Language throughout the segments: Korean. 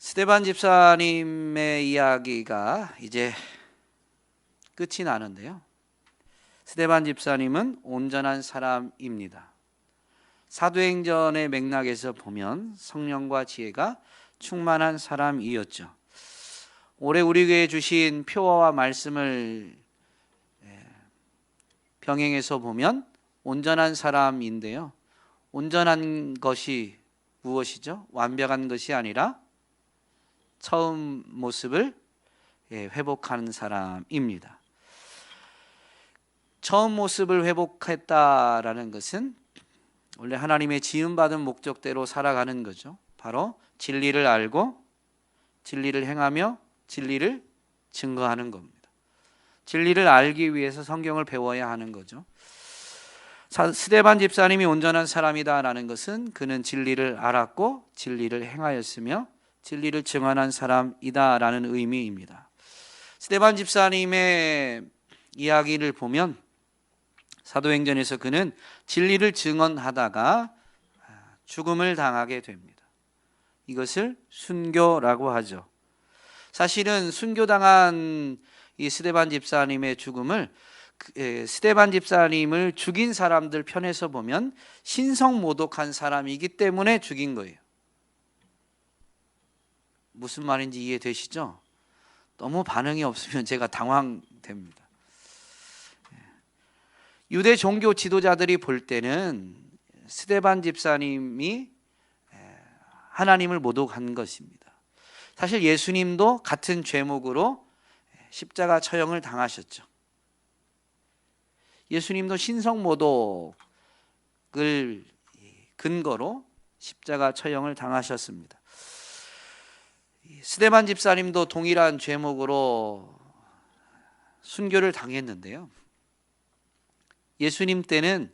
스데반 집사님의 이야기가 이제 끝이 나는데요. 스데반 집사님은 온전한 사람입니다. 사도행전의 맥락에서 보면 성령과 지혜가 충만한 사람이었죠. 올해 우리 교회에 주신 표어와 말씀을 병행해서 보면 온전한 사람인데요. 온전한 것이 무엇이죠? 완벽한 것이 아니라 처음 모습을 회복하는 사람입니다. 처음 모습을 회복했다라는 것은 원래 하나님의 지음받은 목적대로 살아가는 거죠. 바로 진리를 알고 진리를 행하며 진리를 증거하는 겁니다. 진리를 알기 위해서 성경을 배워야 하는 거죠. 스데반 집사님이 온전한 사람이다라는 것은 그는 진리를 알았고 진리를 행하였으며 진리를 증언한 사람이다라는 의미입니다. 스데반 집사님의 이야기를 보면 사도행전에서 그는 진리를 증언하다가 죽음을 당하게 됩니다. 이것을 순교라고 하죠. 사실은 순교당한 이 스데반 집사님의 죽음을 스데반 집사님을 죽인 사람들 편에서 보면 신성모독한 사람이기 때문에 죽인 거예요. 무슨 말인지 이해되시죠? 너무 반응이 없으면 제가 당황됩니다. 유대 종교 지도자들이 볼 때는 스데반 집사님이 하나님을 모독한 것입니다. 사실 예수님도 같은 죄목으로 십자가 처형을 당하셨죠. 예수님도 신성모독을 근거로 십자가 처형을 당하셨습니다. 스데반 집사님도 동일한 죄목으로 순교를 당했는데요. 예수님 때는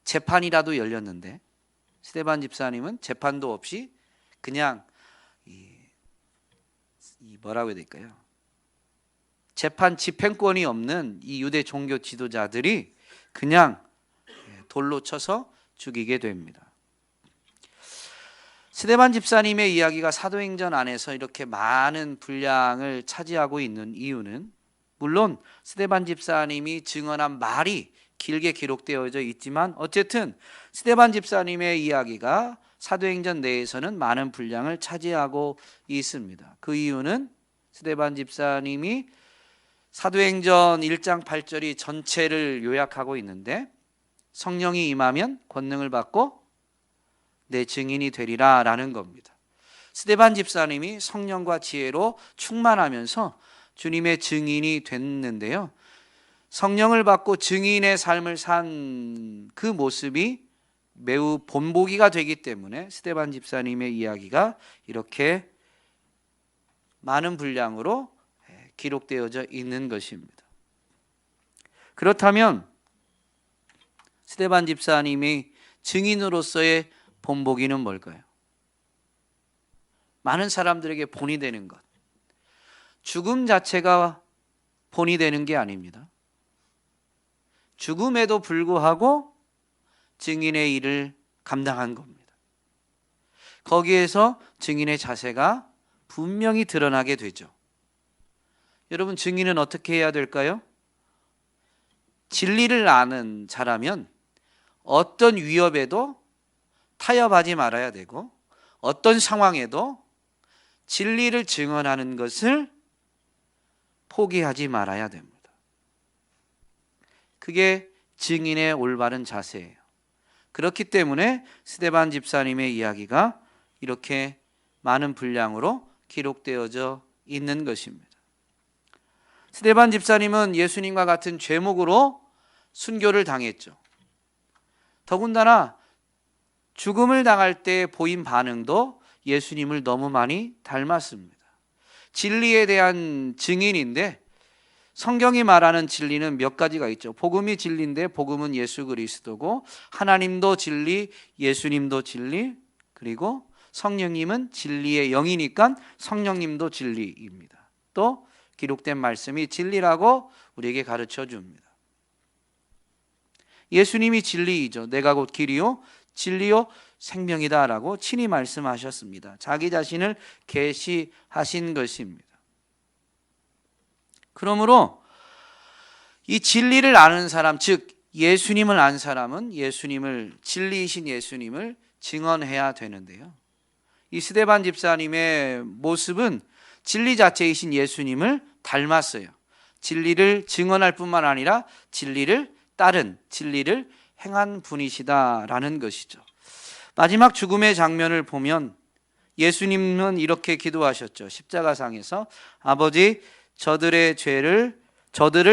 재판이라도 열렸는데 스데반 집사님은 재판도 없이 그냥 뭐라고 해야 될까요? 재판 집행권이 없는 이 유대 종교 지도자들이 그냥 돌로 쳐서 죽이게 됩니다. 스데반 집사님의 이야기가 사도행전 안에서 이렇게 많은 분량을 차지하고 있는 이유는 물론 스데반 집사님이 증언한 말이 길게 기록되어져 있지만 어쨌든 스데반 집사님의 이야기가 사도행전 내에서는 많은 분량을 차지하고 있습니다. 그 이유는 스데반 집사님이 사도행전 1장 8절이 전체를 요약하고 있는데 성령이 임하면 권능을 받고 내 증인이 되리라 라는 겁니다. 스데반 집사님이 성령과 지혜로 충만하면서 주님의 증인이 됐는데요. 성령을 받고 증인의 삶을 산 그 모습이 매우 본보기가 되기 때문에 스데반 집사님의 이야기가 이렇게 많은 분량으로 기록되어져 있는 것입니다. 그렇다면 스데반 집사님이 증인으로서의 본보기는 뭘까요? 많은 사람들에게 본이 되는 것. 죽음 자체가 본이 되는 게 아닙니다. 죽음에도 불구하고 증인의 일을 감당한 겁니다. 거기에서 증인의 자세가 분명히 드러나게 되죠. 여러분, 증인은 어떻게 해야 될까요? 진리를 아는 자라면 어떤 위협에도 타협하지 말아야 되고 어떤 상황에도 진리를 증언하는 것을 포기하지 말아야 됩니다. 그게 증인의 올바른 자세예요. 그렇기 때문에 스데반 집사님의 이야기가 이렇게 많은 분량으로 기록되어져 있는 것입니다. 스데반 집사님은 예수님과 같은 죄목으로 순교를 당했죠. 더군다나 죽음을 당할 때 보인 반응도 예수님을 너무 많이 닮았습니다. 진리에 대한 증인인데 성경이 말하는 진리는 몇 가지가 있죠. 복음이 진리인데 복음은 예수 그리스도고 하나님도 진리, 예수님도 진리, 그리고 성령님은 진리의 영이니까 성령님도 진리입니다. 또 기록된 말씀이 진리라고 우리에게 가르쳐 줍니다. 예수님이 진리이죠. 내가 곧 길이요 진리요 생명이다라고 친히 말씀하셨습니다. 자기 자신을 계시하신 것입니다. 그러므로 이 진리를 아는 사람, 즉 예수님을 안 사람은 진리이신 예수님을 증언해야 되는데요. 이 스데반 집사님의 모습은 진리 자체이신 예수님을 닮았어요. 진리를 증언할 뿐만 아니라 진리를 따른, 진리를 행한 분이시다라는 것이죠. 마지막 죽음의 장면을 보면 예수님은 이렇게 기도하셨죠. 십자가상에서 아버지, 저들을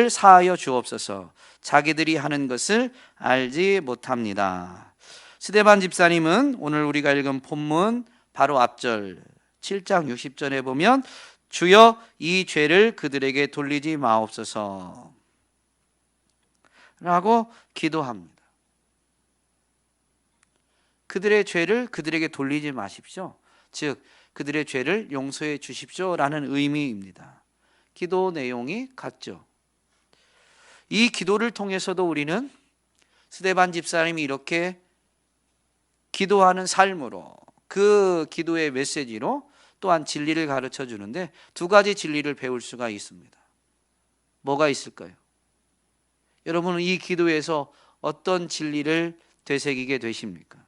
사하여 주옵소서. 자기들이 하는 것을 알지 못합니다. 스데반 집사님은 오늘 우리가 읽은 본문 바로 앞절 7장 60절에 보면 주여 이 죄를 그들에게 돌리지 마옵소서 라고 기도합니다. 그들의 죄를 그들에게 돌리지 마십시오. 즉 그들의 죄를 용서해 주십시오라는 의미입니다. 기도 내용이 같죠. 이 기도를 통해서도 우리는 스데반 집사님이 이렇게 기도하는 삶으로, 그 기도의 메시지로 또한 진리를 가르쳐 주는데 두 가지 진리를 배울 수가 있습니다. 뭐가 있을까요? 여러분은 이 기도에서 어떤 진리를 되새기게 되십니까?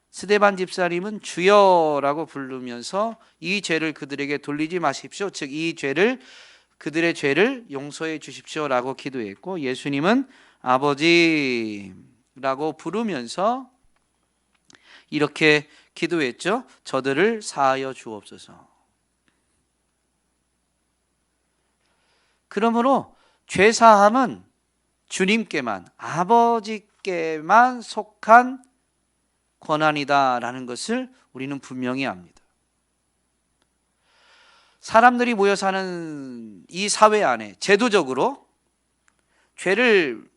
스데반 집사님은 주여라고 부르면서 이 죄를 그들에게 돌리지 마십시오. 즉 이 죄를, 그들의 죄를 용서해 주십시오라고 기도했고, 예수님은 아버지라고 부르면서 이렇게 기도했죠. 저들을 사하여 주옵소서. 그러므로 죄사함은 주님께만, 아버지께만 속한 권한이다라는 것을 우리는 분명히 압니다. 사람들이 모여 사는 이 사회 안에 제도적으로 죄를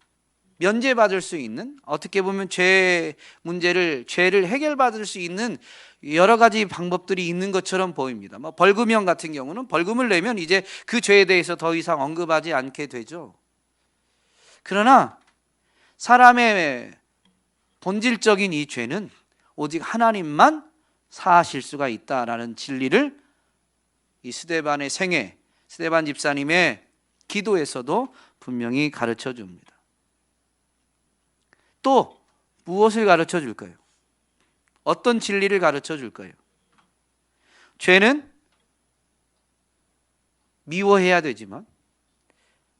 면제받을 수 있는, 어떻게 보면 죄를 해결받을 수 있는 여러 가지 방법들이 있는 것처럼 보입니다. 벌금형 같은 경우는 벌금을 내면 이제 그 죄에 대해서 더 이상 언급하지 않게 되죠. 그러나 사람의 본질적인 이 죄는 오직 하나님만 사하실 수가 있다라는 진리를 이 스데반의 생애, 스데반 집사님의 기도에서도 분명히 가르쳐 줍니다. 또 무엇을 가르쳐 줄까요? 어떤 진리를 가르쳐 줄까요? 죄는 미워해야 되지만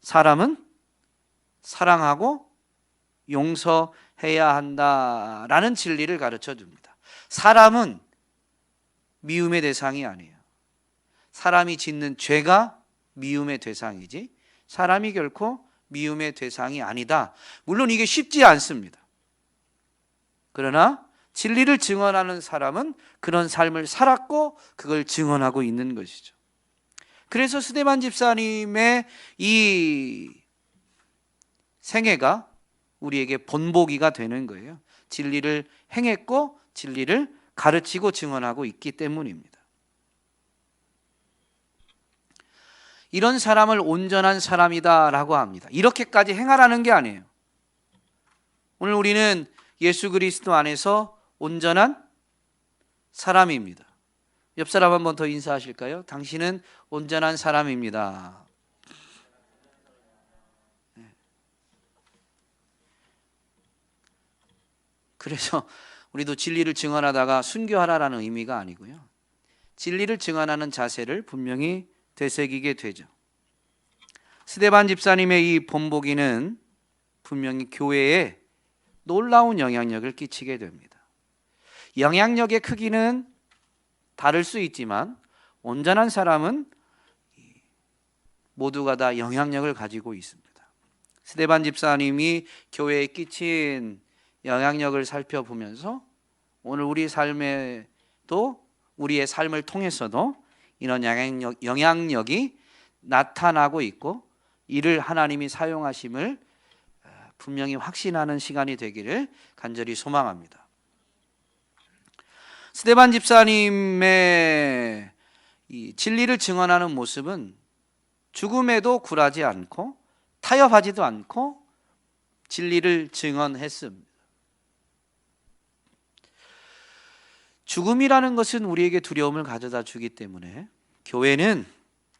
사람은 사랑하고 용서해야 한다라는 진리를 가르쳐 줍니다. 사람은 미움의 대상이 아니에요. 사람이 짓는 죄가 미움의 대상이지 사람이 결코 미움의 대상이 아니다. 물론 이게 쉽지 않습니다. 그러나 진리를 증언하는 사람은 그런 삶을 살았고 그걸 증언하고 있는 것이죠. 그래서 스데반 집사님의 이 생애가 우리에게 본보기가 되는 거예요. 진리를 행했고 진리를 가르치고 증언하고 있기 때문입니다. 이런 사람을 온전한 사람이다라고 합니다. 이렇게까지 행하라는 게 아니에요. 오늘 우리는 예수 그리스도 안에서 온전한 사람입니다. 옆 사람 한 번 더 인사하실까요? 당신은 온전한 사람입니다. 그래서 우리도 진리를 증언하다가 순교하라라는 의미가 아니고요. 진리를 증언하는 자세를 분명히 되새기게 되죠. 스데반 집사님의 이 본보기는 분명히 교회에 놀라운 영향력을 끼치게 됩니다. 영향력의 크기는 다를 수 있지만 온전한 사람은 모두가 다 영향력을 가지고 있습니다. 스데반 집사님이 교회에 끼친 영향력을 살펴보면서 오늘 우리 삶에도, 우리의 삶을 통해서도 이런 영향력이 나타나고 있고 이를 하나님이 사용하심을 분명히 확신하는 시간이 되기를 간절히 소망합니다. 스데반 집사님의 이 진리를 증언하는 모습은 죽음에도 굴하지 않고 타협하지도 않고 진리를 증언했습니다. 죽음이라는 것은 우리에게 두려움을 가져다 주기 때문에 교회는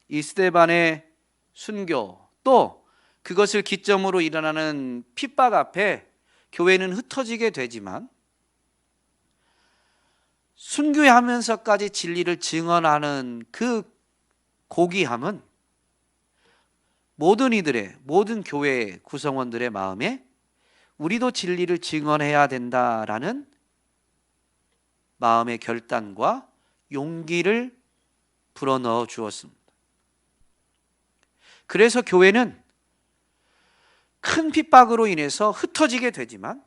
이 스데반의 순교, 또 그것을 기점으로 일어나는 핍박 앞에 교회는 흩어지게 되지만, 순교하면서까지 진리를 증언하는 그 고귀함은 모든 이들의, 모든 교회의 구성원들의 마음에 우리도 진리를 증언해야 된다라는 마음의 결단과 용기를 불어넣어 주었습니다. 그래서 교회는 큰 핍박으로 인해서 흩어지지만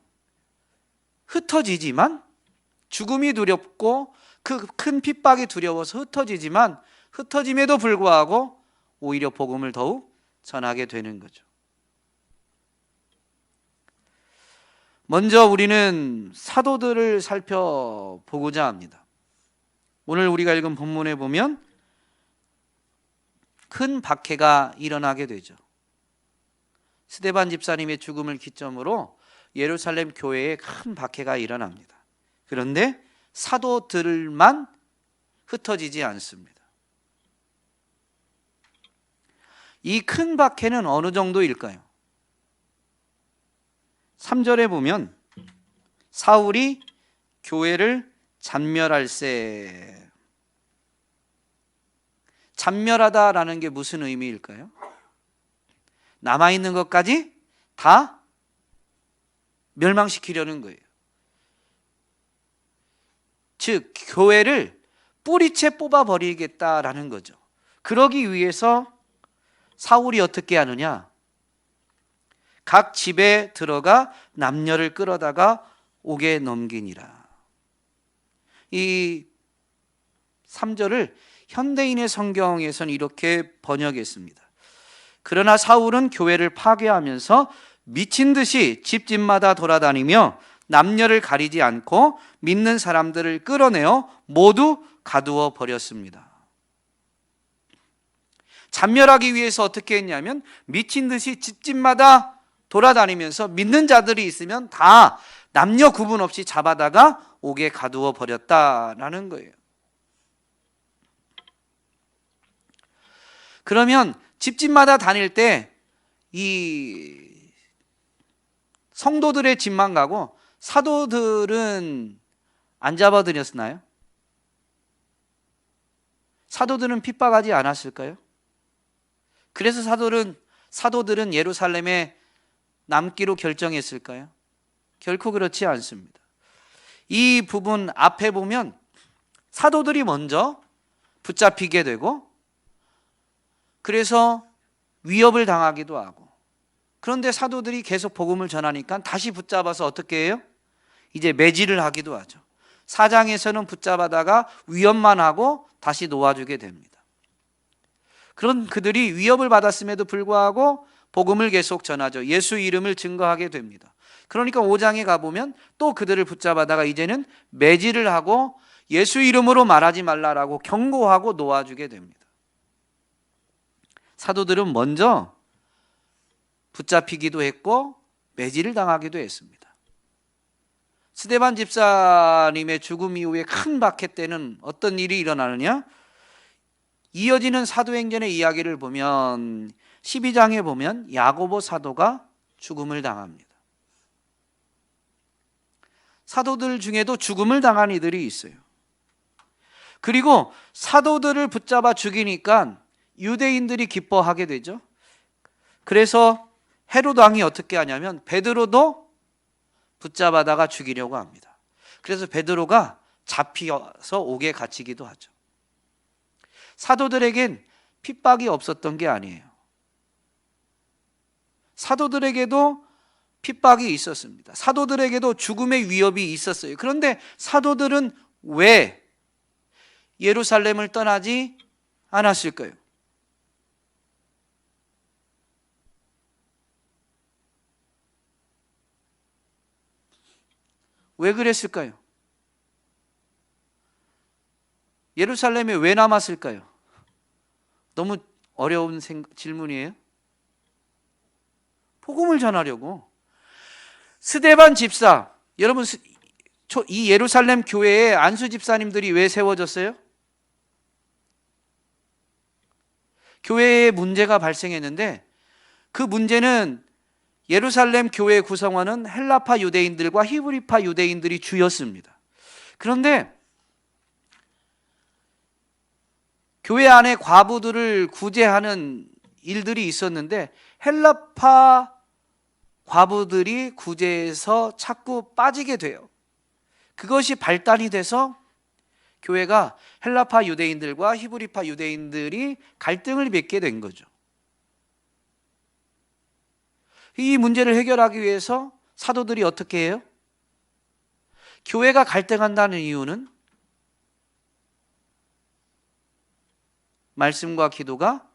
죽음이 두렵고 그 큰 핍박이 두려워서 흩어지지만, 흩어짐에도 불구하고 오히려 복음을 더욱 전하게 되는 거죠. 먼저 우리는 사도들을 살펴보고자 합니다. 오늘 우리가 읽은 본문에 보면 큰 박해가 일어나게 되죠. 스데반 집사님의 죽음을 기점으로 예루살렘 교회에 큰 박해가 일어납니다. 그런데 사도들만 흩어지지 않습니다. 이 큰 박해는 어느 정도일까요? 3절에 보면 사울이 교회를 잔멸할세. 잔멸하다라는 게 무슨 의미일까요? 남아있는 것까지 다 멸망시키려는 거예요. 즉 교회를 뿌리채 뽑아버리겠다라는 거죠. 그러기 위해서 사울이 어떻게 하느냐, 각 집에 들어가 남녀를 끌어다가 옥에 넘기니라. 이 3절을 현대인의 성경에서는 이렇게 번역했습니다. 그러나 사울은 교회를 파괴하면서 미친 듯이 집집마다 돌아다니며 남녀를 가리지 않고 믿는 사람들을 끌어내어 모두 가두어 버렸습니다. 잔멸하기 위해서 어떻게 했냐면 미친 듯이 집집마다 돌아다니면서 믿는 자들이 있으면 다 남녀 구분 없이 잡아다가 옥에 가두어 버렸다라는 거예요. 그러면 집집마다 다닐 때 이 성도들의 집만 가고 사도들은 안 잡아들였나요? 사도들은 핍박하지 않았을까요? 그래서 사도들은 예루살렘에 남기로 결정했을까요? 결코 그렇지 않습니다. 이 부분 앞에 보면 사도들이 먼저 붙잡히게 되고, 그래서 위협을 당하기도 하고, 그런데 사도들이 계속 복음을 전하니까 다시 붙잡아서 어떻게 해요? 이제 매질을 하기도 하죠. 4장에서는 붙잡아다가 위협만 하고 다시 놓아주게 됩니다. 그런 그들이 위협을 받았음에도 불구하고 복음을 계속 전하죠. 예수 이름을 증거하게 됩니다. 그러니까 5장에 가보면 또 그들을 붙잡아다가 이제는 매질을 하고 예수 이름으로 말하지 말라라고 경고하고 놓아주게 됩니다. 사도들은 먼저 붙잡히기도 했고 매질을 당하기도 했습니다. 스데반 집사님의 죽음 이후에 큰 박해 때는 어떤 일이 일어나느냐? 이어지는 사도행전의 이야기를 보면 12장에 보면 야고보 사도가 죽음을 당합니다. 사도들 중에도 죽음을 당한 이들이 있어요. 그리고 사도들을 붙잡아 죽이니까 유대인들이 기뻐하게 되죠. 그래서 헤롯 왕이 어떻게 하냐면 베드로도 붙잡아다가 죽이려고 합니다. 그래서 베드로가 잡혀서 옥에 갇히기도 하죠. 사도들에겐 핍박이 없었던 게 아니에요. 사도들에게도 핍박이 있었습니다. 사도들에게도 죽음의 위협이 있었어요. 그런데 사도들은 왜 예루살렘을 떠나지 않았을까요? 왜 그랬을까요? 예루살렘에 왜 남았을까요? 너무 어려운 질문이에요. 복음을 전하려고. 스데반 집사, 여러분 이 예루살렘 교회에 안수 집사님들이 왜 세워졌어요? 교회에 문제가 발생했는데 그 문제는 예루살렘 교회 구성원은 헬라파 유대인들과 히브리파 유대인들이 주였습니다. 그런데 교회 안에 과부들을 구제하는 일들이 있었는데 헬라파 과부들이 구제에서 자꾸 빠지게 돼요. 그것이 발단이 돼서 교회가 헬라파 유대인들과 히브리파 유대인들이 갈등을 맺게 된 거죠. 이 문제를 해결하기 위해서 사도들이 어떻게 해요? 교회가 갈등한다는 이유는 말씀과 기도가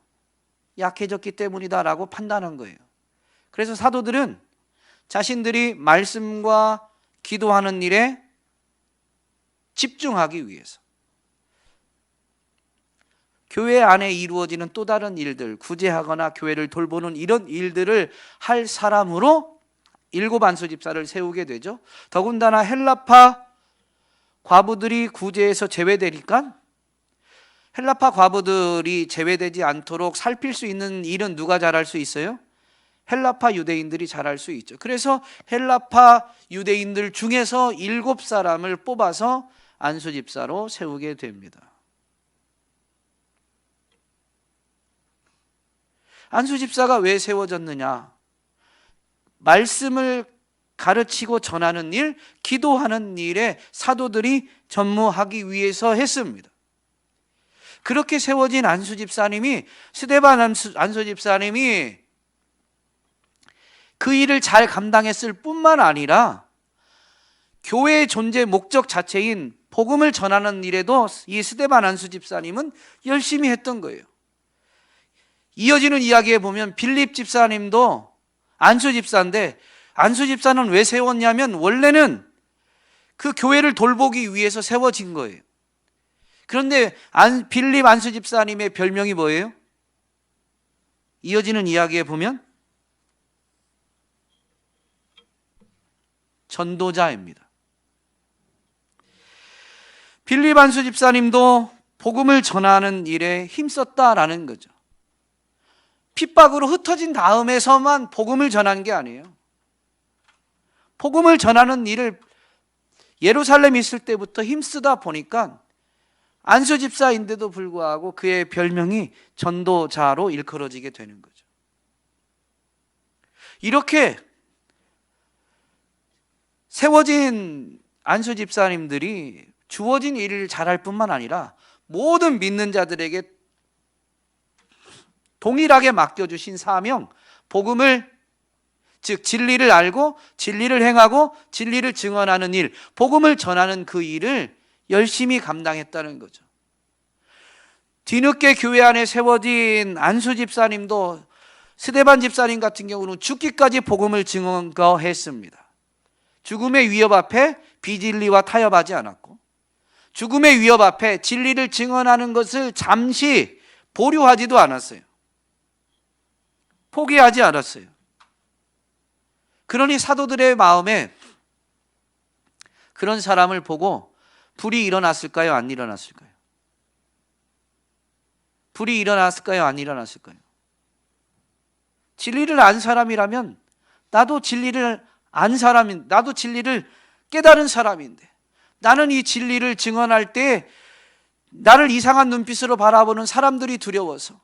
약해졌기 때문이다라고 판단한 거예요. 그래서 사도들은 자신들이 말씀과 기도하는 일에 집중하기 위해서 교회 안에 이루어지는 또 다른 일들, 구제하거나 교회를 돌보는 이런 일들을 할 사람으로 일곱 안수 집사를 세우게 되죠. 더군다나 헬라파 과부들이 구제에서 제외되니까 헬라파 과부들이 제외되지 않도록 살필 수 있는 일은 누가 잘할 수 있어요? 헬라파 유대인들이 잘할 수 있죠. 그래서 헬라파 유대인들 중에서 7사람을 뽑아서 안수 집사로 세우게 됩니다. 안수 집사가 왜 세워졌느냐? 말씀을 가르치고 전하는 일, 기도하는 일에 사도들이 전무하기 위해서 했습니다. 그렇게 세워진 안수 집사님이, 스데반 안수 집사님이 그 일을 잘 감당했을 뿐만 아니라 교회의 존재 목적 자체인 복음을 전하는 일에도 이 스데반 안수 집사님은 열심히 했던 거예요. 이어지는 이야기에 보면 빌립 집사님도 안수 집사인데, 안수 집사는 왜 세웠냐면 원래는 그 교회를 돌보기 위해서 세워진 거예요. 그런데 빌립 안수 집사님의 별명이 뭐예요? 이어지는 이야기에 보면 전도자입니다. 빌립 안수 집사님도 복음을 전하는 일에 힘썼다라는 거죠. 핍박으로 흩어진 다음에서만 복음을 전한 게 아니에요. 복음을 전하는 일을 예루살렘에 있을 때부터 힘쓰다 보니까 안수 집사인데도 불구하고 그의 별명이 전도자로 일컬어지게 되는 거죠. 이렇게 세워진 안수 집사님들이 주어진 일을 잘할 뿐만 아니라 모든 믿는 자들에게 동일하게 맡겨주신 사명, 복음을, 즉 진리를 알고 진리를 행하고 진리를 증언하는 일, 복음을 전하는 그 일을 열심히 감당했다는 거죠. 뒤늦게 교회 안에 세워진 안수 집사님도 스데반 집사님 같은 경우는 죽기까지 복음을 증언했습니다. 죽음의 위협 앞에 비진리와 타협하지 않았고, 죽음의 위협 앞에 진리를 증언하는 것을 잠시 보류하지도 않았어요. 포기하지 않았어요. 그러니 사도들의 마음에 그런 사람을 보고 불이 일어났을까요? 안 일어났을까요? 불이 일어났을까요? 안 일어났을까요? 진리를 안 사람이라면 나도 진리를 깨달은 사람인데, 나는 이 진리를 증언할 때 나를 이상한 눈빛으로 바라보는 사람들이 두려워서,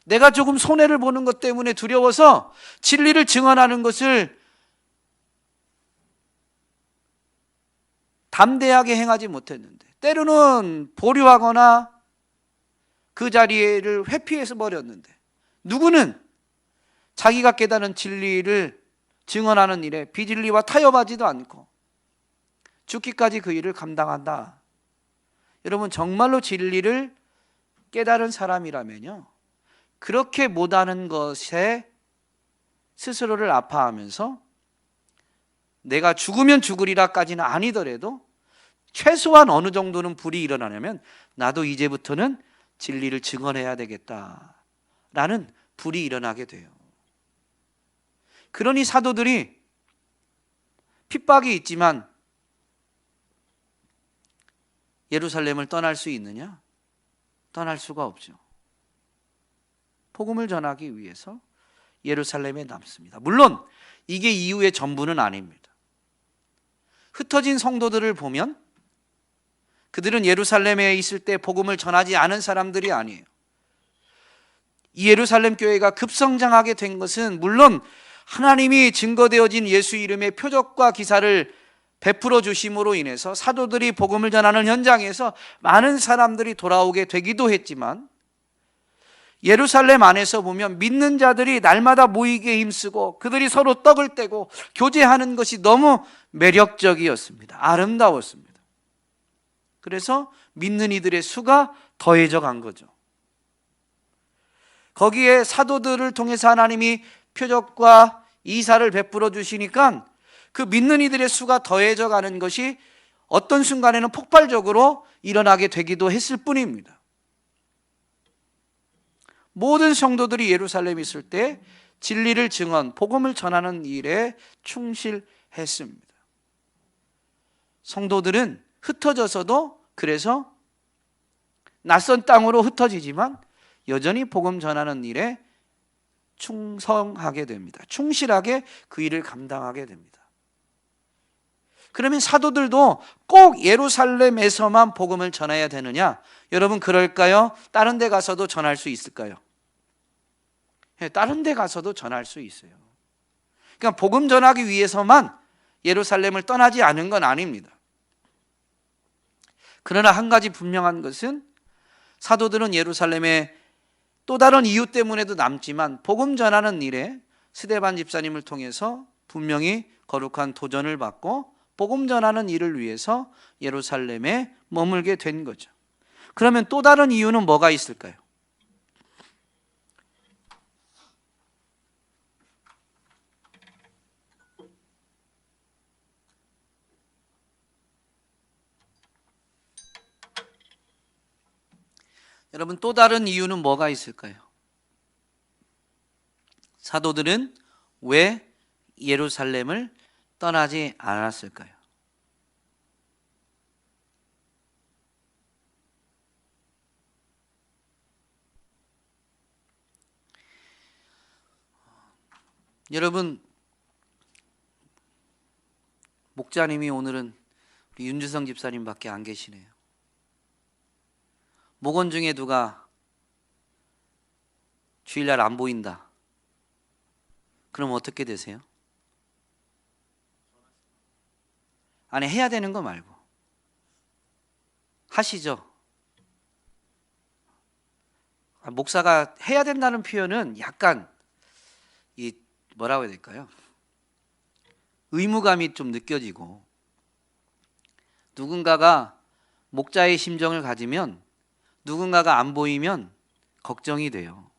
내가 조금 손해를 보는 것 때문에 두려워서 진리를 증언하는 것을 담대하게 행하지 못했는데, 때로는 보류하거나 그 자리를 회피해서 버렸는데, 누구는 자기가 깨달은 진리를 증언하는 일에 비진리와 타협하지도 않고 죽기까지 그 일을 감당한다. 여러분, 정말로 진리를 깨달은 사람이라면요, 그렇게 못하는 것에 스스로를 아파하면서 내가 죽으면 죽으리라까지는 아니더라도 최소한 어느 정도는 불이 일어나냐면 나도 이제부터는 진리를 증언해야 되겠다라는 불이 일어나게 돼요. 그러니 사도들이 핍박이 있지만 예루살렘을 떠날 수 있느냐? 떠날 수가 없죠. 복음을 전하기 위해서 예루살렘에 남습니다. 물론 이게 이후의 전부는 아닙니다. 흩어진 성도들을 보면 그들은 예루살렘에 있을 때 복음을 전하지 않은 사람들이 아니에요. 이 예루살렘 교회가 급성장하게 된 것은 물론 하나님이 증거되어진 예수 이름의 표적과 기사를 베풀어 주심으로 인해서 사도들이 복음을 전하는 현장에서 많은 사람들이 돌아오게 되기도 했지만, 예루살렘 안에서 보면 믿는 자들이 날마다 모이게 힘쓰고 그들이 서로 떡을 떼고 교제하는 것이 너무 매력적이었습니다. 아름다웠습니다. 그래서 믿는 이들의 수가 더해져 간 거죠. 거기에 사도들을 통해서 하나님이 표적과 이사를 베풀어 주시니까 그 믿는 이들의 수가 더해져 가는 것이 어떤 순간에는 폭발적으로 일어나게 되기도 했을 뿐입니다. 모든 성도들이 예루살렘에 있을 때 진리를 증언, 복음을 전하는 일에 충실했습니다. 성도들은 흩어져서도 그래서 낯선 땅으로 흩어지지만 여전히 복음 전하는 일에 충성하게 됩니다. 충실하게 그 일을 감당하게 됩니다. 그러면 사도들도 꼭 예루살렘에서만 복음을 전해야 되느냐? 여러분 그럴까요? 다른 데 가서도 전할 수 있을까요? 다른 데 가서도 전할 수 있어요. 그러니까 복음 전하기 위해서만 예루살렘을 떠나지 않은 건 아닙니다. 그러나 한 가지 분명한 것은 사도들은 예루살렘에 또 다른 이유 때문에도 남지만 복음 전하는 일에 스데반 집사님을 통해서 분명히 거룩한 도전을 받고 복음 전하는 일을 위해서 예루살렘에 머물게 된 거죠. 그러면 또 다른 이유는 뭐가 있을까요? 여러분 또 다른 이유는 뭐가 있을까요? 사도들은 왜 예루살렘을 떠나지 않았을까요? 여러분, 목자님이 오늘은 우리 윤주성 집사님밖에 안 계시네요. 목원 중에 누가 주일날 안 보인다. 그럼 어떻게 되세요? 아니, 해야 되는 거 말고 하시죠. 목사가 해야 된다는 표현은 약간 이 뭐라고 해야 될까요? 의무감이 좀 느껴지고, 누군가가 목자의 심정을 가지면 누군가가 안 보이면 걱정이 돼요.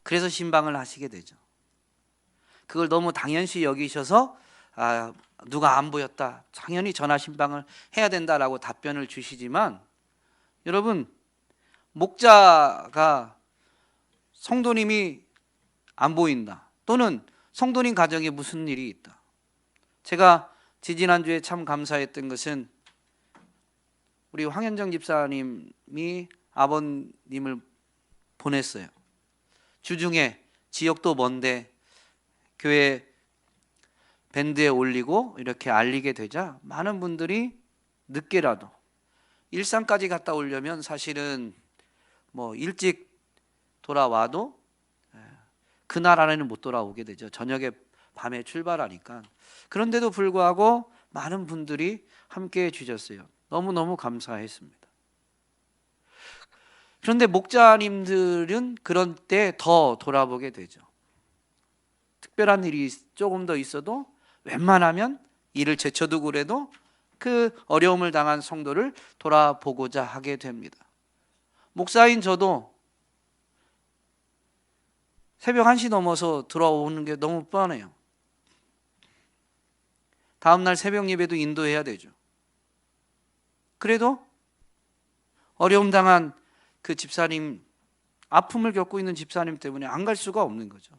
그래서 신방을 하시게 되죠. 그걸 너무 당연시 여기셔서 누가 안 보였다, 당연히 전화 신방을 해야 된다라고 답변을 주시지만, 여러분 목자가 성도님이 안 보인다 또는 성도님 가정에 무슨 일이 있다. 제가 지지난주에 참 감사했던 것은 우리 황현정 집사님이 아버님을 보냈어요. 주중에 지역도 먼데 교회 밴드에 올리고 이렇게 알리게 되자 많은 분들이 늦게라도, 일산까지 갔다 오려면 사실은 뭐 일찍 돌아와도 그날 안에는 못 돌아오게 되죠. 저녁에 밤에 출발하니까. 그런데도 불구하고 많은 분들이 함께 해 주셨어요. 너무너무 감사했습니다. 그런데 목자님들은 그런 때 더 돌아보게 되죠. 특별한 일이 조금 더 있어도 웬만하면 일을 제쳐두고 그래도 그 어려움을 당한 성도를 돌아보고자 하게 됩니다. 목사인 저도 새벽 1시 넘어서 들어오는 게 너무 뻔해요. 다음날 새벽 예배도 인도해야 되죠. 그래도 어려움 당한 그 집사님, 아픔을 겪고 있는 집사님 때문에 안 갈 수가 없는 거죠.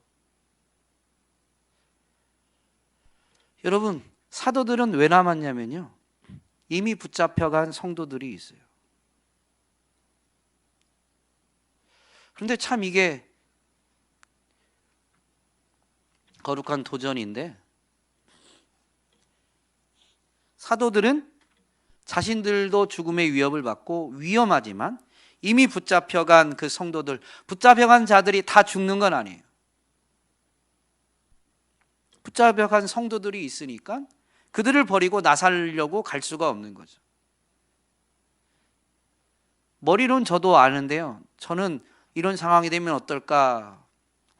여러분, 사도들은 왜 남았냐면요, 이미 붙잡혀간 성도들이 있어요. 그런데 참 이게 거룩한 도전인데, 사도들은 자신들도 죽음의 위협을 받고 위험하지만 이미 붙잡혀간 그 성도들, 붙잡혀간 자들이 다 죽는 건 아니에요. 붙잡혀간 성도들이 있으니까 그들을 버리고 나서려고 갈 수가 없는 거죠. 머리로는 저도 아는데요, 저는 이런 상황이 되면 어떨까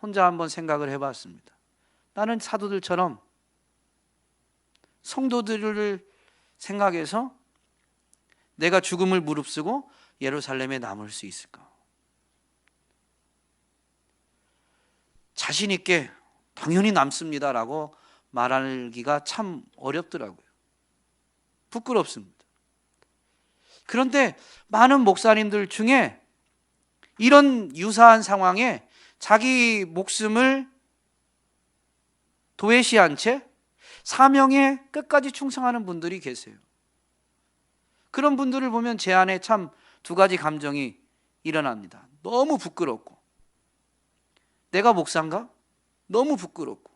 혼자 한번 생각을 해봤습니다. 나는 사도들처럼 성도들을 생각해서 내가 죽음을 무릅쓰고 예루살렘에 남을 수 있을까? 자신 있게 당연히 남습니다라고 말하기가 참 어렵더라고요. 부끄럽습니다. 그런데 많은 목사님들 중에 이런 유사한 상황에 자기 목숨을 도외시한 채 사명에 끝까지 충성하는 분들이 계세요. 그런 분들을 보면 제 안에 참 두 가지 감정이 일어납니다. 너무 부끄럽고, 내가 목사인가? 너무 부끄럽고,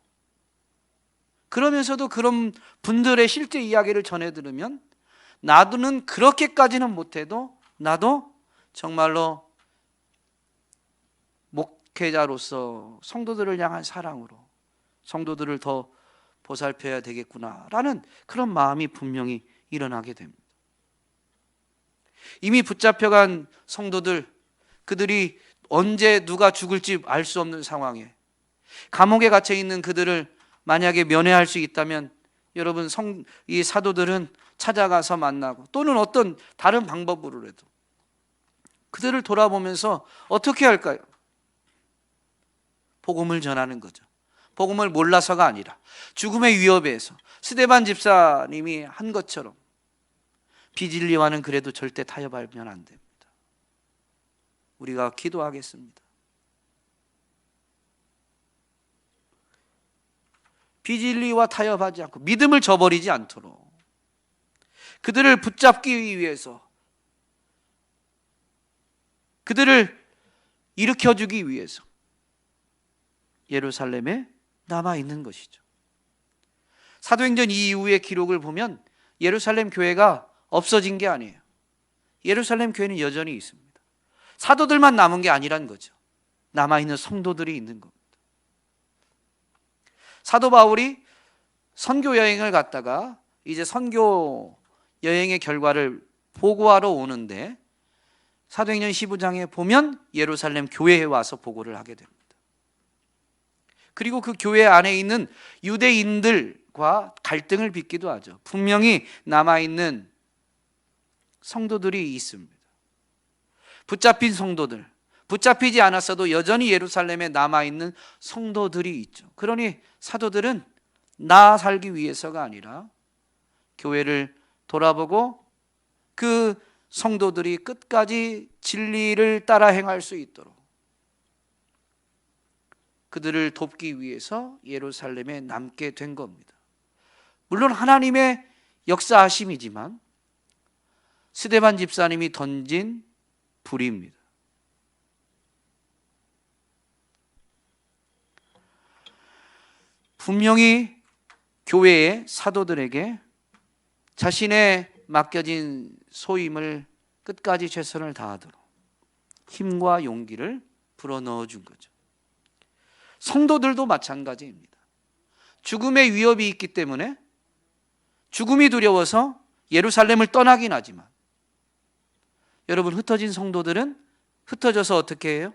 그러면서도 그런 분들의 실제 이야기를 전해 들으면 나도는 그렇게까지는 못해도 나도 정말로 목회자로서 성도들을 향한 사랑으로 성도들을 더 보살펴야 되겠구나라는 그런 마음이 분명히 일어나게 됩니다. 이미 붙잡혀간 성도들, 그들이 언제 누가 죽을지 알 수 없는 상황에 감옥에 갇혀 있는 그들을 만약에 면회할 수 있다면 여러분, 이 사도들은 찾아가서 만나고 또는 어떤 다른 방법으로라도 그들을 돌아보면서 어떻게 할까요? 복음을 전하는 거죠. 복음을 몰라서가 아니라 죽음의 위협에서 스데반 집사님이 한 것처럼 비진리와는 그래도 절대 타협하면 안 됩니다. 우리가 기도하겠습니다. 비진리와 타협하지 않고 믿음을 저버리지 않도록 그들을 붙잡기 위해서, 그들을 일으켜주기 위해서 예루살렘에 남아있는 것이죠. 사도행전 이후의 기록을 보면 예루살렘 교회가 없어진 게 아니에요. 예루살렘 교회는 여전히 있습니다. 사도들만 남은 게 아니란 거죠. 남아있는 성도들이 있는 겁니다. 사도 바울이 선교 여행을 갔다가 이제 선교 여행의 결과를 보고하러 오는데 사도행전 15장에 보면 예루살렘 교회에 와서 보고를 하게 됩니다. 그리고 그 교회 안에 있는 유대인들과 갈등을 빚기도 하죠. 분명히 남아있는 성도들이 있습니다. 붙잡힌 성도들, 붙잡히지 않았어도 여전히 예루살렘에 남아있는 성도들이 있죠. 그러니 사도들은 나 살기 위해서가 아니라 교회를 돌아보고 그 성도들이 끝까지 진리를 따라 행할 수 있도록 그들을 돕기 위해서 예루살렘에 남게 된 겁니다. 물론 하나님의 역사하심이지만 스데반 집사님이 던진 불입니다. 분명히 교회의 사도들에게 자신의 맡겨진 소임을 끝까지 최선을 다하도록 힘과 용기를 불어넣어 준 거죠. 성도들도 마찬가지입니다. 죽음의 위협이 있기 때문에 죽음이 두려워서 예루살렘을 떠나긴 하지만 여러분, 흩어진 성도들은 흩어져서 어떻게 해요?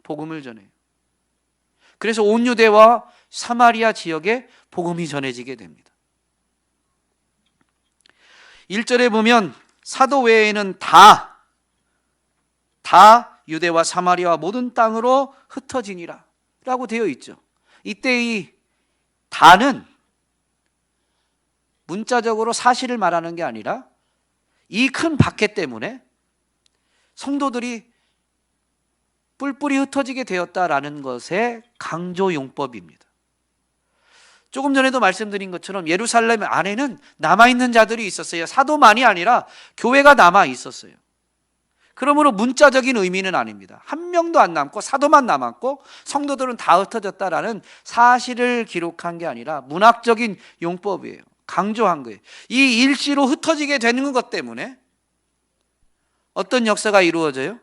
복음을 전해요. 그래서 온 유대와 사마리아 지역에 복음이 전해지게 됩니다. 1절에 보면 사도 외에는 다 유대와 사마리아 모든 땅으로 흩어지니라 라고 되어 있죠. 이때 이 다는 문자적으로 사실을 말하는 게 아니라 이 큰 박해 때문에 성도들이 뿔뿔이 흩어지게 되었다라는 것의 강조 용법입니다. 조금 전에도 말씀드린 것처럼 예루살렘 안에는 남아있는 자들이 있었어요. 사도만이 아니라 교회가 남아 있었어요. 그러므로 문자적인 의미는 아닙니다. 한 명도 안 남고 사도만 남았고 성도들은 다 흩어졌다라는 사실을 기록한 게 아니라 문학적인 용법이에요. 강조한 거예요. 이 일시로 흩어지게 되는 것 때문에 어떤 역사가 이루어져요?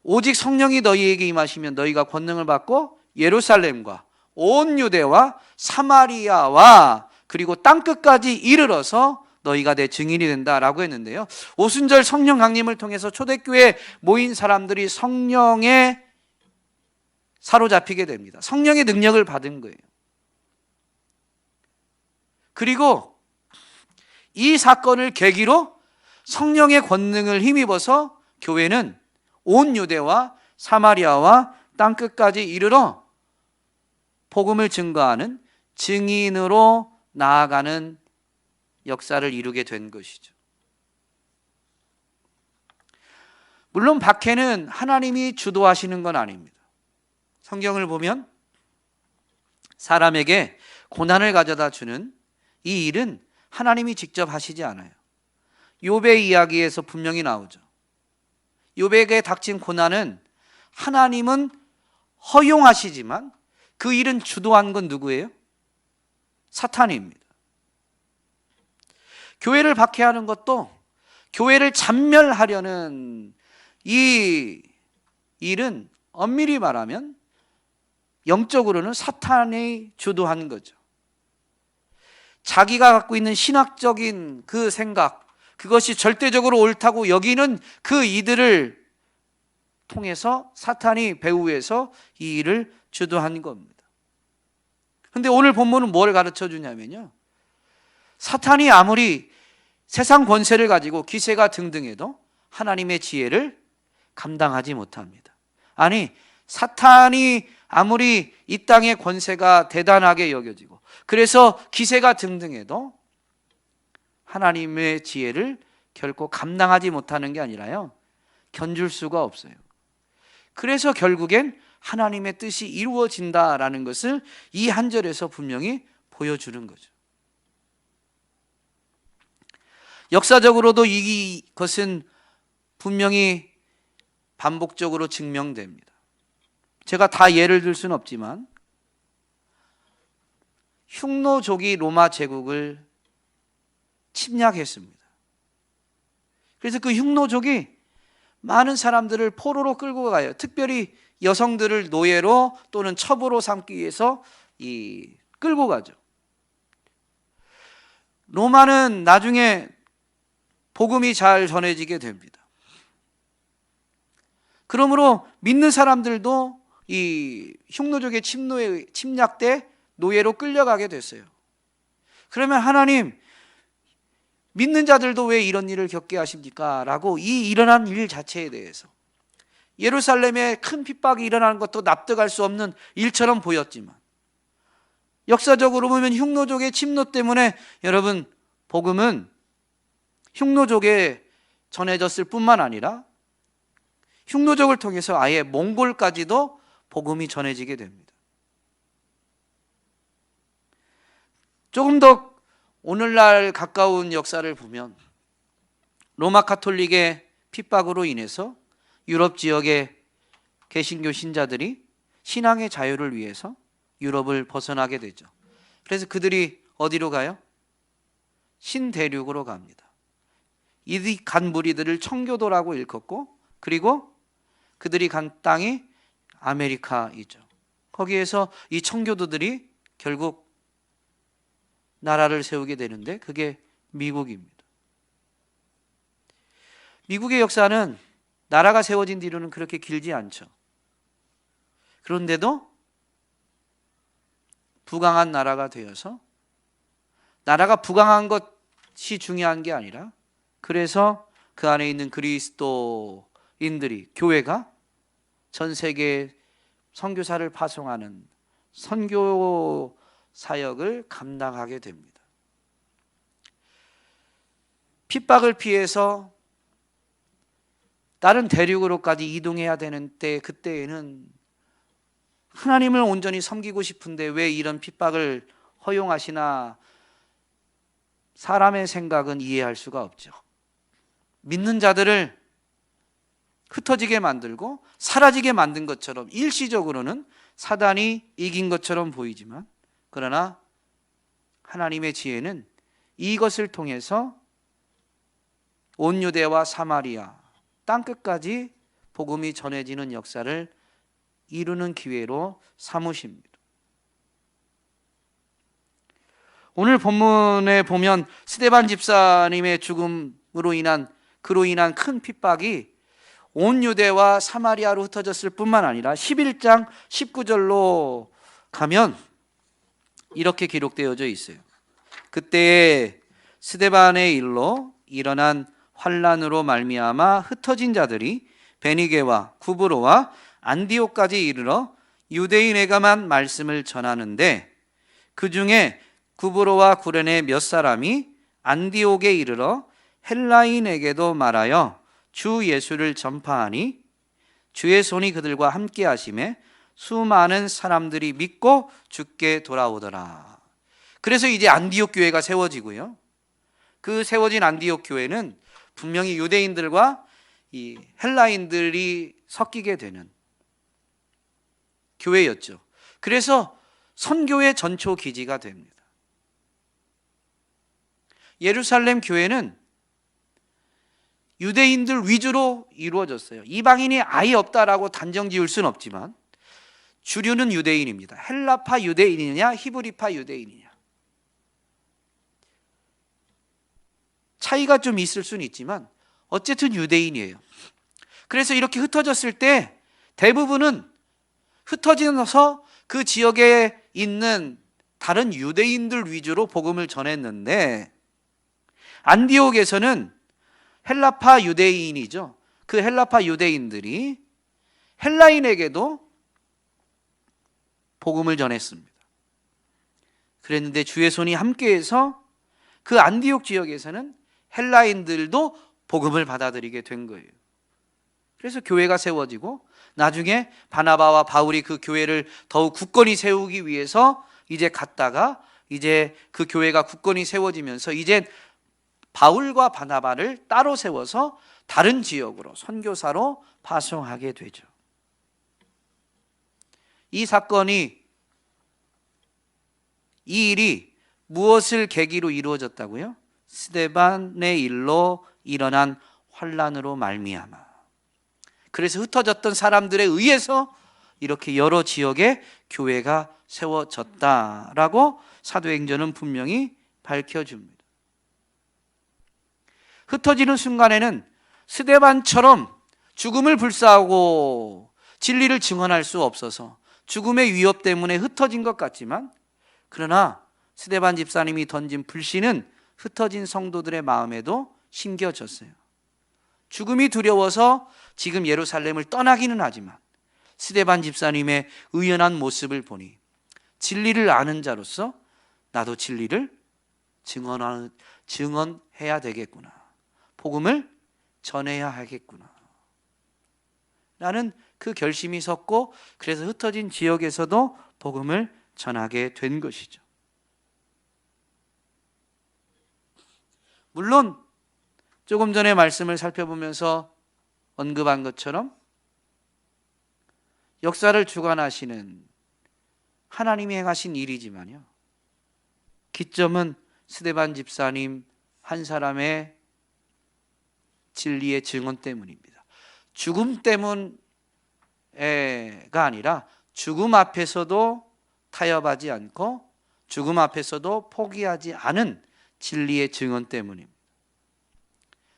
오직 성령이 너희에게 임하시면 너희가 권능을 받고 예루살렘과 온 유대와 사마리아와 그리고 땅끝까지 이르러서 너희가 내 증인이 된다라고 했는데요. 오순절 성령 강림을 통해서 초대교회에 모인 사람들이 성령에 사로잡히게 됩니다. 성령의 능력을 받은 거예요. 그리고 이 사건을 계기로 성령의 권능을 힘입어서 교회는 온 유대와 사마리아와 땅끝까지 이르러 복음을 증거하는 증인으로 나아가는 역사를 이루게 된 것이죠. 물론 박해는 하나님이 주도하시는 건 아닙니다. 성경을 보면 사람에게 고난을 가져다 주는 이 일은 하나님이 직접 하시지 않아요. 욥의 이야기에서 분명히 나오죠. 욥에게 닥친 고난은 하나님은 허용하시지만 그 일은 주도한 건 누구예요? 사탄입니다. 교회를 박해하는 것도 교회를 잔멸하려는 이 일은 엄밀히 말하면 영적으로는 사탄이 주도한 거죠. 자기가 갖고 있는 신학적인 그 생각, 그것이 절대적으로 옳다고 여기는 그 이들을 통해서 사탄이 배후에서 이 일을 주도한 겁니다. 그런데 오늘 본문은 뭘 가르쳐 주냐면요, 사탄이 아무리 세상 권세를 가지고 기세가 등등해도 하나님의 지혜를 감당하지 못합니다. 아니, 사탄이 아무리 이 땅의 권세가 대단하게 여겨지고 그래서 기세가 등등해도 하나님의 지혜를 결코 감당하지 못하는 게 아니라요, 견줄 수가 없어요. 그래서 결국엔 하나님의 뜻이 이루어진다라는 것을 이 한 절에서 분명히 보여주는 거죠. 역사적으로도 이것은 분명히 반복적으로 증명됩니다. 제가 다 예를 들 수는 없지만 흉노족이 로마 제국을 침략했습니다. 그래서 그 흉노족이 많은 사람들을 포로로 끌고 가요. 특별히 여성들을 노예로 또는 첩으로 삼기 위해서 끌고 가죠. 로마는 나중에 복음이 잘 전해지게 됩니다. 그러므로 믿는 사람들도 이 흉노족의 침략 때 노예로 끌려가게 됐어요. 그러면 하나님, 믿는 자들도 왜 이런 일을 겪게 하십니까? 라고 이 일어난 일 자체에 대해서 예루살렘에 큰 핍박이 일어나는 것도 납득할 수 없는 일처럼 보였지만 역사적으로 보면 흉노족의 침노 때문에 여러분, 복음은 흉노족에 전해졌을 뿐만 아니라 흉노족을 통해서 아예 몽골까지도 복음이 전해지게 됩니다. 조금 더 오늘날 가까운 역사를 보면 로마 카톨릭의 핍박으로 인해서 유럽 지역의 개신교 신자들이 신앙의 자유를 위해서 유럽을 벗어나게 되죠. 그래서 그들이 어디로 가요? 신대륙으로 갑니다. 이 간 무리들을 청교도라고 일컫고, 그리고 그들이 간 땅이 아메리카이죠. 거기에서 이 청교도들이 결국 나라를 세우게 되는데 그게 미국입니다. 미국의 역사는 나라가 세워진 뒤로는 그렇게 길지 않죠. 그런데도 부강한 나라가 되어서, 나라가 부강한 것이 중요한 게 아니라 그래서 그 안에 있는 그리스도인들이, 교회가 전 세계에 선교사를 파송하는 선교 사역을 감당하게 됩니다. 핍박을 피해서 다른 대륙으로까지 이동해야 되는 그때에는 하나님을 온전히 섬기고 싶은데 왜 이런 핍박을 허용하시나 사람의 생각은 이해할 수가 없죠. 믿는 자들을 흩어지게 만들고 사라지게 만든 것처럼 일시적으로는 사단이 이긴 것처럼 보이지만, 그러나 하나님의 지혜는 이것을 통해서 온 유대와 사마리아 땅끝까지 복음이 전해지는 역사를 이루는 기회로 삼으십니다. 오늘 본문에 보면 스데반 집사님의 죽음으로 인한 그로 인한 큰 핍박이 온 유대와 사마리아로 흩어졌을 뿐만 아니라 11장 19절로 가면 이렇게 기록되어져 있어요. 그때에 스데반의 일로 일어난 환란으로 말미암아 흩어진 자들이 베니게와 구브로와 안디옥까지 이르러 유대인에게만 말씀을 전하는데, 그 중에 구브로와 구레네 몇 사람이 안디옥에 이르러 헬라인에게도 말하여 주 예수를 전파하니 주의 손이 그들과 함께 하심에 수많은 사람들이 믿고 주께 돌아오더라. 그래서 이제 안디옥 교회가 세워지고요, 그 세워진 안디옥 교회는 분명히 유대인들과 이 헬라인들이 섞이게 되는 교회였죠. 그래서 선교의 전초 기지가 됩니다. 예루살렘 교회는 유대인들 위주로 이루어졌어요. 이방인이 아예 없다라고 단정 지을 수는 없지만 주류는 유대인입니다. 헬라파 유대인이냐 히브리파 유대인이냐 차이가 좀 있을 수는 있지만 어쨌든 유대인이에요. 그래서 이렇게 흩어졌을 때 대부분은 흩어져서 그 지역에 있는 다른 유대인들 위주로 복음을 전했는데, 안디옥에서는 헬라파 유대인이죠. 그 헬라파 유대인들이 헬라인에게도 복음을 전했습니다. 그랬는데 주의 손이 함께해서 그 안디옥 지역에서는 헬라인들도 복음을 받아들이게 된 거예요. 그래서 교회가 세워지고 나중에 바나바와 바울이 그 교회를 더욱 굳건히 세우기 위해서 이제 갔다가 이제 그 교회가 굳건히 세워지면서 이제 바울과 바나바를 따로 세워서 다른 지역으로 선교사로 파송하게 되죠. 이 사건이, 이 일이 무엇을 계기로 이루어졌다고요? 스데반의 일로 일어난 환란으로 말미암아. 그래서 흩어졌던 사람들에 의해서 이렇게 여러 지역에 교회가 세워졌다라고 사도행전은 분명히 밝혀줍니다. 흩어지는 순간에는 스데반처럼 죽음을 불사하고 진리를 증언할 수 없어서 죽음의 위협 때문에 흩어진 것 같지만, 그러나 스데반 집사님이 던진 불씨는 흩어진 성도들의 마음에도 심겨졌어요. 죽음이 두려워서 지금 예루살렘을 떠나기는 하지만 스데반 집사님의 의연한 모습을 보니 진리를 아는 자로서 나도 진리를 증언해야 되겠구나, 복음을 전해야 하겠구나 라는 그 결심이 섰고, 그래서 흩어진 지역에서도 복음을 전하게 된 것이죠. 물론 조금 전에 말씀을 살펴보면서 언급한 것처럼 역사를 주관하시는 하나님이 행하신 일이지만요, 기점은 스데반 집사님 한 사람의 진리의 증언 때문입니다. 죽음 때문가 아니라 죽음 앞에서도 타협하지 않고 죽음 앞에서도 포기하지 않은 진리의 증언 때문입니다.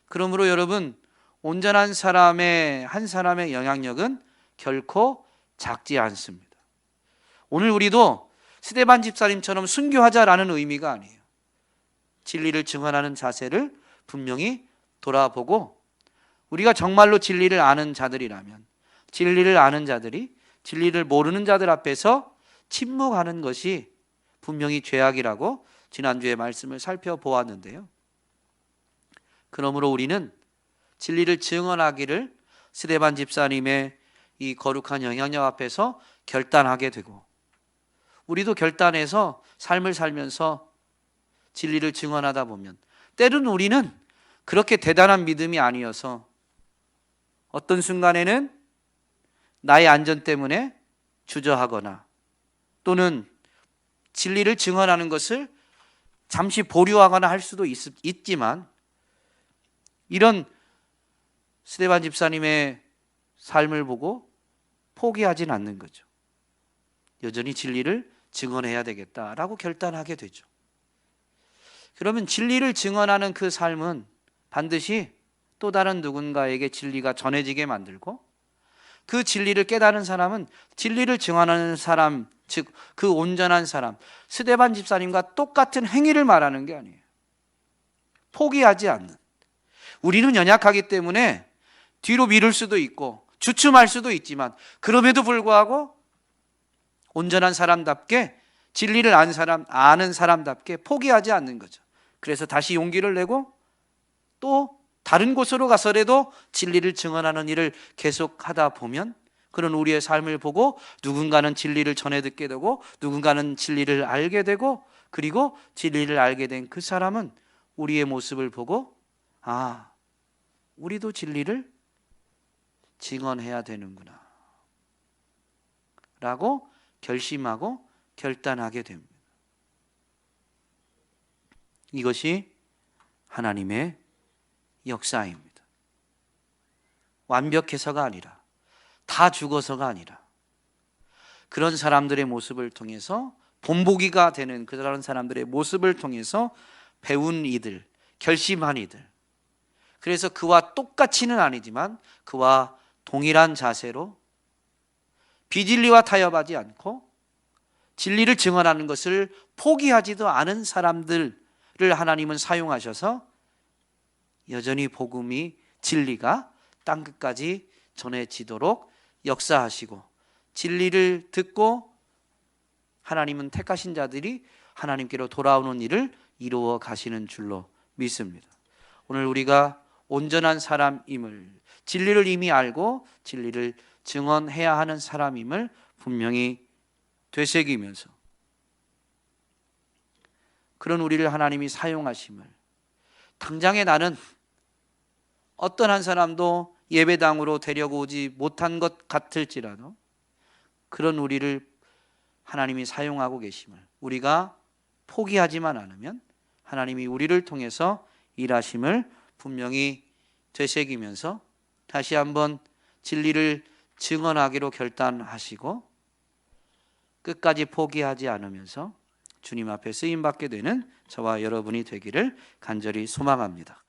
그러므로 여러분, 온전한 사람의 한 사람의 영향력은 결코 작지 않습니다. 오늘 우리도 스데반 집사님처럼 순교하자라는 의미가 아니에요. 진리를 증언하는 자세를 분명히 돌아보고, 우리가 정말로 진리를 아는 자들이라면 진리를 아는 자들이 진리를 모르는 자들 앞에서 침묵하는 것이 분명히 죄악이라고 지난주에 말씀을 살펴보았는데요. 그러므로 우리는 진리를 증언하기를 스데반 집사님의 이 거룩한 영향력 앞에서 결단하게 되고, 우리도 결단해서 삶을 살면서 진리를 증언하다 보면 때로는 우리는 그렇게 대단한 믿음이 아니어서 어떤 순간에는 나의 안전 때문에 주저하거나 또는 진리를 증언하는 것을 잠시 보류하거나 할 수도 있지만 이런 스데반 집사님의 삶을 보고 포기하진 않는 거죠. 여전히 진리를 증언해야 되겠다라고 결단하게 되죠. 그러면 진리를 증언하는 그 삶은 반드시 또 다른 누군가에게 진리가 전해지게 만들고 그 진리를 깨달은 사람은 진리를 증언하는 사람, 즉 그 온전한 사람, 스데반 집사님과 똑같은 행위를 말하는 게 아니에요. 포기하지 않는. 우리는 연약하기 때문에 뒤로 미룰 수도 있고 주춤할 수도 있지만 그럼에도 불구하고 온전한 사람답게 진리를 아는 사람답게 포기하지 않는 거죠. 그래서 다시 용기를 내고 또 다른 곳으로 가서라도 진리를 증언하는 일을 계속하다 보면 그런 우리의 삶을 보고 누군가는 진리를 전해 듣게 되고 누군가는 진리를 알게 되고 그리고 진리를 알게 된 그 사람은 우리의 모습을 보고 아, 우리도 진리를 증언해야 되는구나 라고 결심하고 결단하게 됩니다. 이것이 하나님의 역사입니다. 완벽해서가 아니라 다 죽어서가 아니라 그런 사람들의 모습을 통해서 본보기가 되는 그런 사람들의 모습을 통해서 배운 이들, 결심한 이들, 그래서 그와 똑같이는 아니지만 그와 동일한 자세로 비진리와 타협하지 않고 진리를 증언하는 것을 포기하지도 않은 사람들을 하나님은 사용하셔서 여전히 복음이 진리가 땅끝까지 전해지도록 역사하시고 진리를 듣고 하나님은 택하신 자들이 하나님께로 돌아오는 일을 이루어 가시는 줄로 믿습니다. 오늘 우리가 온전한 사람임을, 진리를 이미 알고 진리를 증언해야 하는 사람임을 분명히 되새기면서 그런 우리를 하나님이 사용하심을, 당장에 나는 어떤 한 사람도 예배당으로 데려고 오지 못한 것 같을지라도 그런 우리를 하나님이 사용하고 계심을 우리가 포기하지만 않으면 하나님이 우리를 통해서 일하심을 분명히 되새기면서 다시 한번 진리를 증언하기로 결단하시고 끝까지 포기하지 않으면서 주님 앞에 쓰임받게 되는 저와 여러분이 되기를 간절히 소망합니다.